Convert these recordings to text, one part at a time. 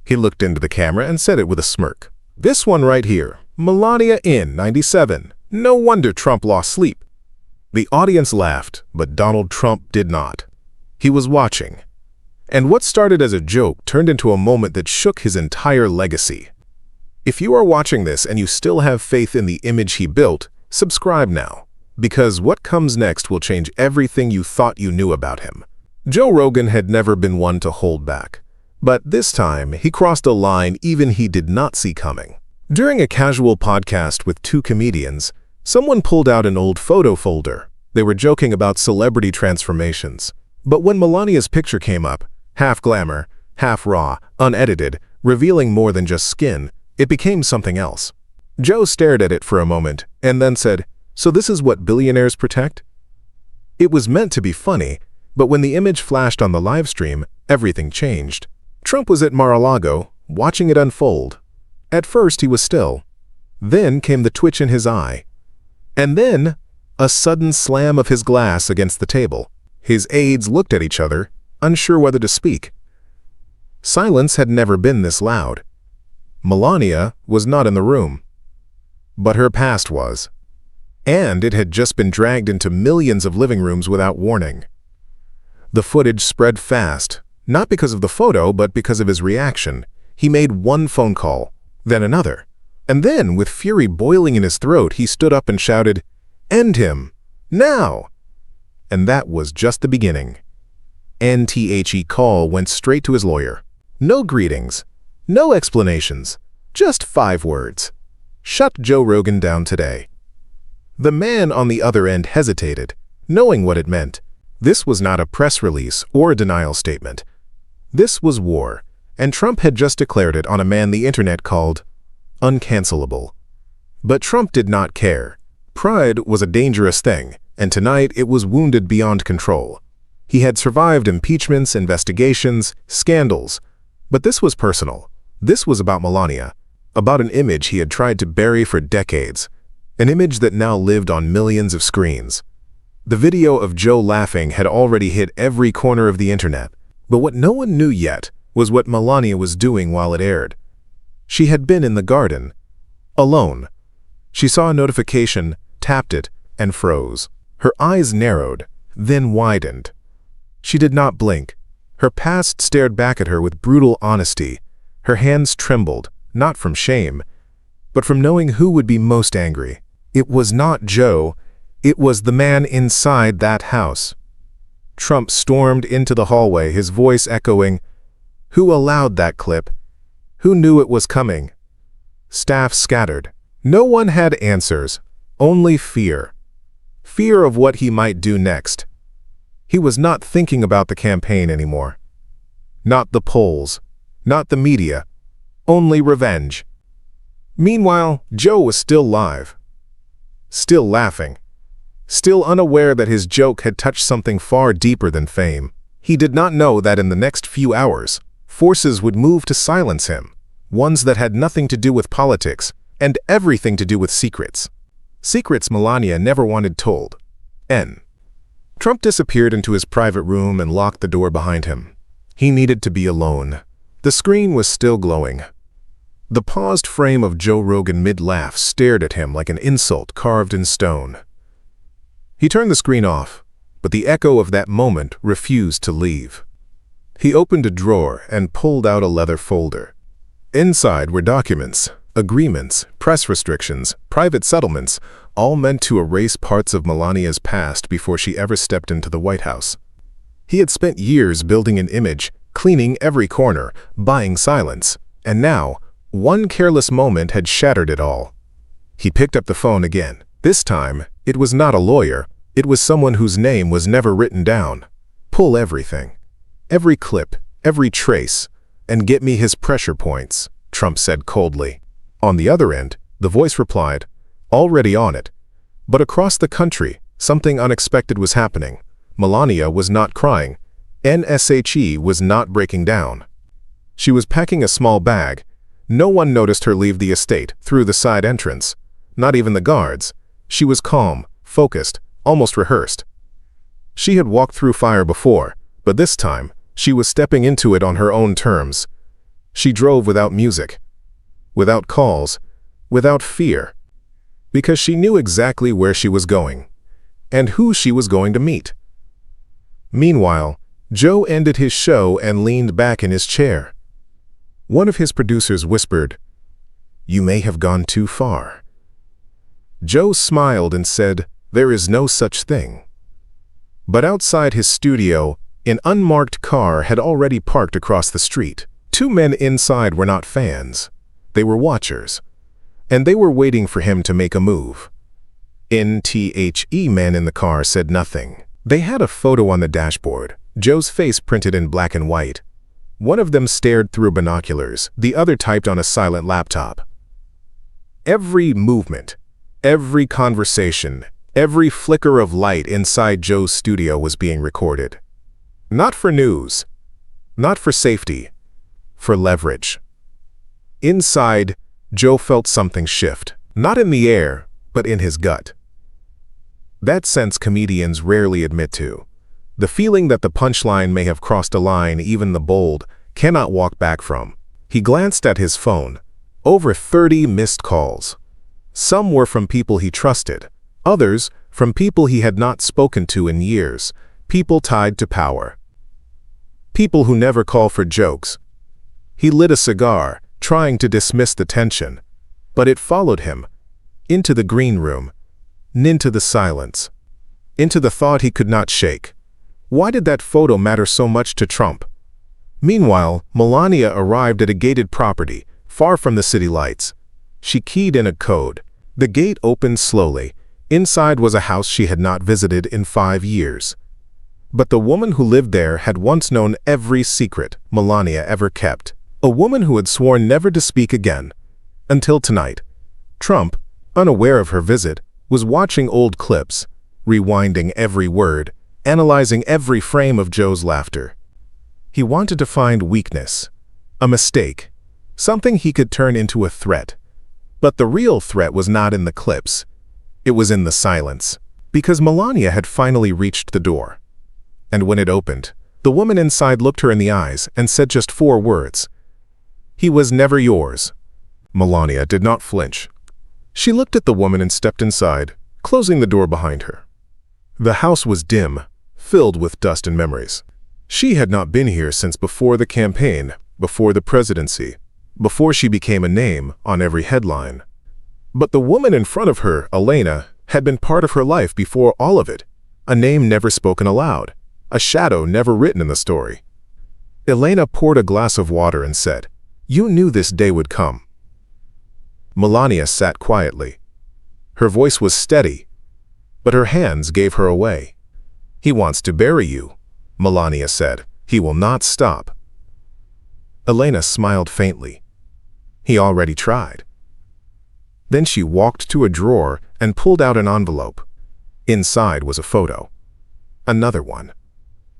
He looked into the camera and said it with a smirk. "This one right here, Melania in 97. No wonder Trump lost sleep." The audience laughed, but Donald Trump did not. He was watching. And what started as a joke turned into a moment that shook his entire legacy. If you are watching this and you still have faith in the image he built, subscribe now, because what comes next will change everything you thought you knew about him. Joe Rogan had never been one to hold back, but this time he crossed a line even he did not see coming. During a casual podcast with two comedians, someone pulled out an old photo folder. They were joking about celebrity transformations. But when Melania's picture came up, half glamour, half raw, unedited, revealing more than just skin, it became something else. Joe stared at it for a moment and then said, "So this is what billionaires protect?" It was meant to be funny, but when the image flashed on the live stream, everything changed. Trump was at Mar-a-Lago, watching it unfold. At first he was still. Then came the twitch in his eye. And then, a sudden slam of his glass against the table. His aides looked at each other, unsure whether to speak. Silence had never been this loud. Melania was not in the room. But her past was. And it had just been dragged into millions of living rooms without warning. The footage spread fast, not because of the photo, but because of his reaction. He made one phone call, then another. And then, with fury boiling in his throat, he stood up and shouted, "End him! Now!" And that was just the beginning. NTHE call went straight to his lawyer. No greetings, no explanations, just 5 words. Shut Joe Rogan down today. The man on the other end hesitated, knowing what it meant. This was not a press release or a denial statement. This was war, and Trump had just declared it on a man the internet called uncancelable. But Trump did not care. Pride was a dangerous thing, and tonight it was wounded beyond control. He had survived impeachments, investigations, scandals. But this was personal. This was about Melania, about an image he had tried to bury for decades, an image that now lived on millions of screens. The video of Joe laughing had already hit every corner of the internet, but what no one knew yet was what Melania was doing while it aired. She had been in the garden, alone. She saw a notification, tapped it, and froze. Her eyes narrowed, then widened. She did not blink. Her past stared back at her with brutal honesty. Her hands trembled, not from shame, but from knowing who would be most angry. It was not Joe. It was the man inside that house. Trump stormed into the hallway, his voice echoing, "Who allowed that clip? Who knew it was coming?" Staff scattered. No one had answers, only fear. Fear of what he might do next. He was not thinking about the campaign anymore. Not the polls, not the media, only revenge. Meanwhile, Joe was still live, still laughing, still unaware that his joke had touched something far deeper than fame. He did not know that in the next few hours, forces would move to silence him, ones that had nothing to do with politics and everything to do with secrets. Secrets Melania never wanted told. Trump disappeared into his private room and locked the door behind him. He needed to be alone. The screen was still glowing. The paused frame of Joe Rogan mid-laugh stared at him like an insult carved in stone. He turned the screen off, but the echo of that moment refused to leave. He opened a drawer and pulled out a leather folder. Inside were documents, agreements, press restrictions, private settlements, all meant to erase parts of Melania's past before she ever stepped into the White House. He had spent years building an image, cleaning every corner, buying silence, and now, one careless moment had shattered it all. He picked up the phone again. This time, it was not a lawyer. It was someone whose name was never written down. "Pull everything. Every clip, every trace, and get me his pressure points," Trump said coldly. On the other end, the voice replied, "Already on it." But across the country, something unexpected was happening. Melania was not crying. NSHE was not breaking down. She was packing a small bag. No one noticed her leave the estate through the side entrance. Not even the guards. She was calm, focused, almost rehearsed. She had walked through fire before, but this time, she was stepping into it on her own terms. She drove without music, without calls, without fear, because she knew exactly where she was going and who she was going to meet. Meanwhile, Joe ended his show and leaned back in his chair. One of his producers whispered, "You may have gone too far." Joe smiled and said, "There is no such thing." But outside his studio, an unmarked car had already parked across the street. Two men inside were not fans. They were watchers, and they were waiting for him to make a move. Men in the car said nothing. They had a photo on the dashboard, Joe's face printed in black and white. One of them stared through binoculars, the other typed on a silent laptop. Every movement, every conversation, every flicker of light inside Joe's studio was being recorded. Not for news, not for safety, for leverage. Inside, Joe felt something shift, not in the air, but in his gut. That sense comedians rarely admit to. The feeling that the punchline may have crossed a line even the bold cannot walk back from. He glanced at his phone. Over 30 missed calls. Some were from people he trusted, others from people he had not spoken to in years, people tied to power. People who never call for jokes. He lit a cigar, trying to dismiss the tension, but it followed him, into the green room, into the silence, into the thought he could not shake. Why did that photo matter so much to Trump? Meanwhile, Melania arrived at a gated property, far from the city lights. She keyed in a code. The gate opened slowly. Inside was a house she had not visited in 5 years. But the woman who lived there had once known every secret Melania ever kept. A woman who had sworn never to speak again. Until tonight. Trump, unaware of her visit, was watching old clips, rewinding every word, analyzing every frame of Joe's laughter. He wanted to find weakness, a mistake, something he could turn into a threat. But the real threat was not in the clips. It was in the silence, because Melania had finally reached the door. And when it opened, the woman inside looked her in the eyes and said just 4 words. "He was never yours." Melania did not flinch. She looked at the woman and stepped inside, closing the door behind her. The house was dim, filled with dust and memories. She had not been here since before the campaign, before the presidency, before she became a name on every headline. But the woman in front of her, Elena, had been part of her life before all of it, a name never spoken aloud, a shadow never written in the story. Elena poured a glass of water and said, "You knew this day would come." Melania sat quietly. Her voice was steady, but her hands gave her away. "He wants to bury you," Melania said. "He will not stop." Elena smiled faintly. He already tried. Then she walked to a drawer and pulled out an envelope. Inside was a photo. Another one.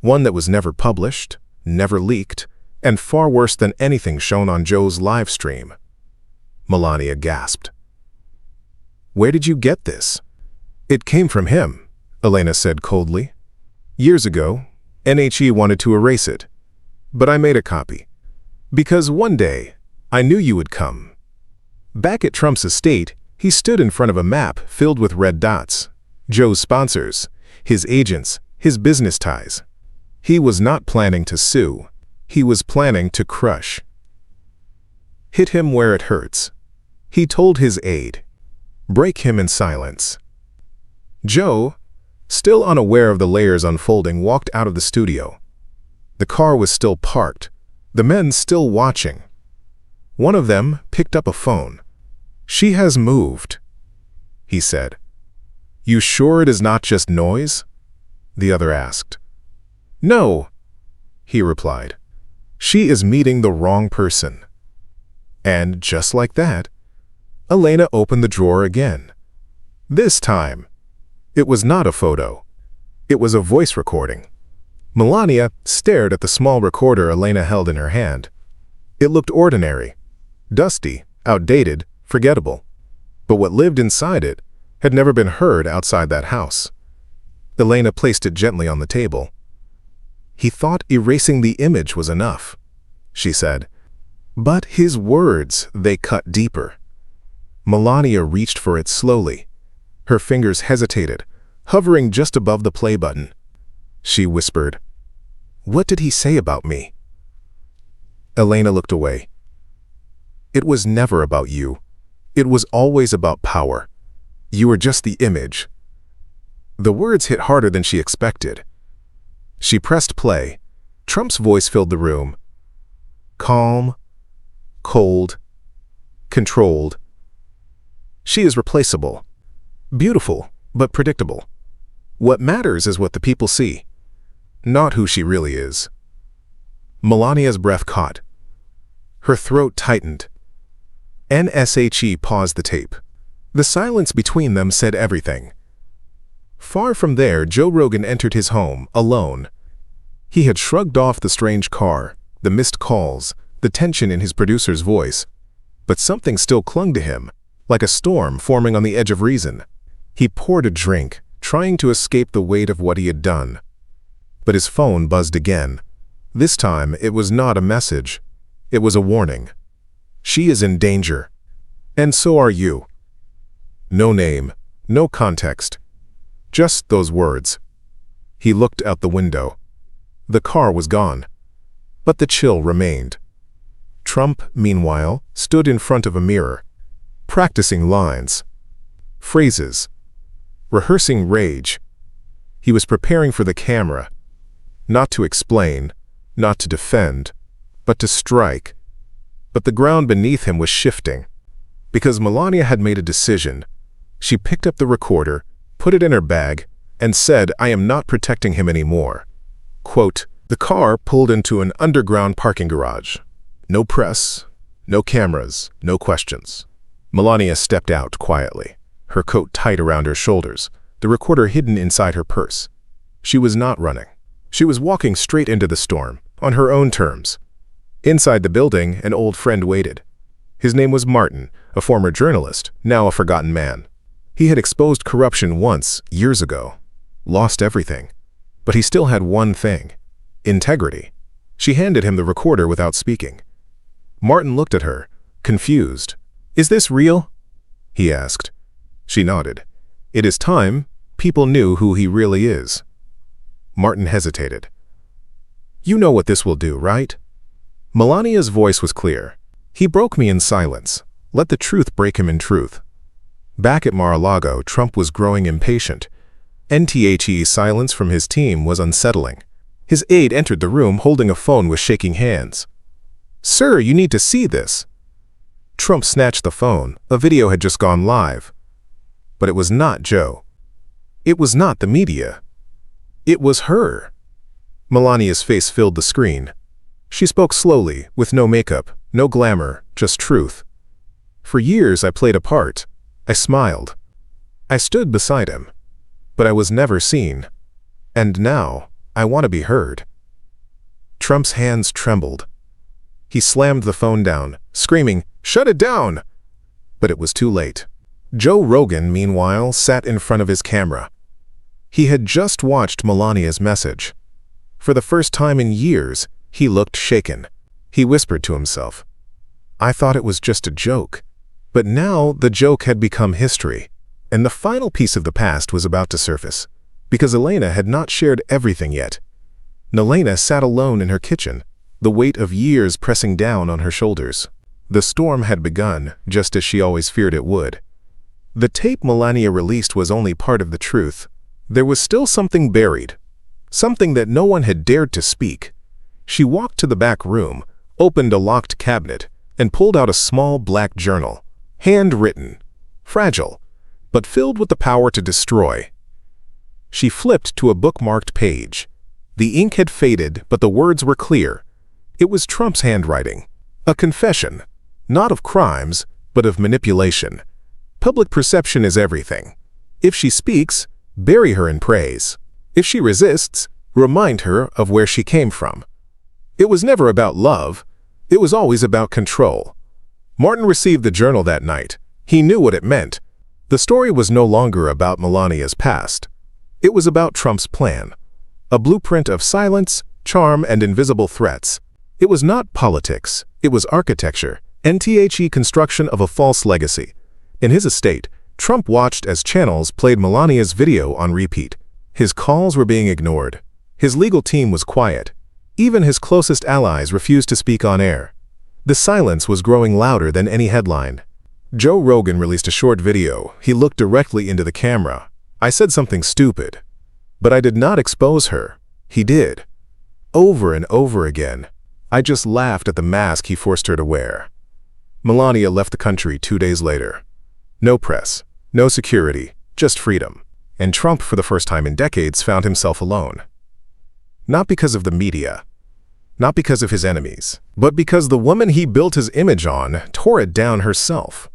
One that was never published, never leaked, and far worse than anything shown on Joe's live stream. Melania gasped. "Where did you get this?" "It came from him," Elena said coldly. "Years ago, NHE wanted to erase it, but I made a copy. Because one day, I knew you would come." Back at Trump's estate, he stood in front of a map filled with red dots. Joe's sponsors, his agents, his business ties. He was not planning to sue. He was planning to crush. Hit him where it hurts. He told his aide. Break him in silence. Joe, still unaware of the layers unfolding, walked out of the studio. The car was still parked, the men still watching. One of them picked up a phone. "She has moved," he said. "You sure it is not just noise?" the other asked. "No," he replied. "She is meeting the wrong person." And just like that, Elena opened the drawer again. This time, it was not a photo. It was a voice recording. Melania stared at the small recorder Elena held in her hand. It looked ordinary, dusty, outdated, forgettable. But what lived inside it had never been heard outside that house. Elena placed it gently on the table. "He thought erasing the image was enough," she said. But his words, they cut deeper. Melania reached for it slowly. Her fingers hesitated, hovering just above the play button. She whispered, "What did he say about me?" Elena looked away. "It was never about you. It was always about power. You were just the image." The words hit harder than she expected. She pressed play. Trump's voice filled the room. Calm, cold, controlled. She is replaceable. Beautiful, but predictable. What matters is what the people see, not who she really is. Melania's breath caught. Her throat tightened. NSHE paused the tape. The silence between them said everything. Far from there, Joe Rogan entered his home, alone. He had shrugged off the strange car, the missed calls, the tension in his producer's voice. But something still clung to him, like a storm forming on the edge of reason. He poured a drink, trying to escape the weight of what he had done. But his phone buzzed again. This time, it was not a message. It was a warning. She is in danger. And so are you. No name, no context. Just those words. He looked out the window. The car was gone. But the chill remained. Trump, meanwhile, stood in front of a mirror, practicing lines, phrases, rehearsing rage. He was preparing for the camera, not to explain, not to defend, but to strike. But the ground beneath him was shifting. Because Melania had made a decision, she picked up the recorder, put it in her bag, and said, "I am not protecting him anymore." Quote, "The car pulled into an underground parking garage. No press, no cameras, no questions." Melania stepped out quietly, her coat tight around her shoulders, the recorder hidden inside her purse. She was not running. She was walking straight into the storm, on her own terms. Inside the building, an old friend waited. His name was Martin, a former journalist, now a forgotten man. He had exposed corruption once, years ago, lost everything. But he still had one thing: integrity. She handed him the recorder without speaking. Martin looked at her, confused. "Is this real?" he asked. She nodded. "It is time people knew who he really is." Martin hesitated. "You know what this will do, right?" Melania's voice was clear. "He broke me in silence. Let the truth break him in truth." Back at Mar-a-Lago, Trump was growing impatient. NTHE's silence from his team was unsettling. His aide entered the room holding a phone with shaking hands. "Sir, you need to see this." Trump snatched the phone. A video had just gone live. But it was not Joe. It was not the media. It was her. Melania's face filled the screen. She spoke slowly, with no makeup, no glamour, just truth. "For years I played a part. I smiled. I stood beside him. But I was never seen. And now, I want to be heard." Trump's hands trembled. He slammed the phone down, screaming, "Shut it down!" But it was too late. Joe Rogan, meanwhile, sat in front of his camera. He had just watched Melania's message. For the first time in years, he looked shaken. He whispered to himself, "I thought it was just a joke." But now the joke had become history, and the final piece of the past was about to surface, because Elena had not shared everything yet. Elena sat alone in her kitchen, the weight of years pressing down on her shoulders. The storm had begun, just as she always feared it would. The tape Melania released was only part of the truth. There was still something buried, something that no one had dared to speak. She walked to the back room, opened a locked cabinet, and pulled out a small black journal, handwritten, fragile, but filled with the power to destroy. She flipped to a bookmarked page. The ink had faded, but the words were clear. It was Trump's handwriting, a confession, not of crimes, but of manipulation. Public perception is everything. If she speaks, bury her in praise. If she resists, remind her of where she came from. It was never about love. It was always about control. Martin received the journal that night. He knew what it meant. The story was no longer about Melania's past. It was about Trump's plan. A blueprint of silence, charm, and invisible threats. It was not politics, it was architecture, construction of a false legacy. In his estate, Trump watched as channels played Melania's video on repeat. His calls were being ignored. His legal team was quiet. Even his closest allies refused to speak on air. The silence was growing louder than any headline. Joe Rogan released a short video. He looked directly into the camera. "I said something stupid, but I did not expose her." He did. Over and over again. "I just laughed at the mask he forced her to wear." Melania left the country 2 days later. No press, no security, just freedom. And Trump, for the first time in decades, found himself alone. Not because of the media, not because of his enemies, but because the woman he built his image on tore it down herself.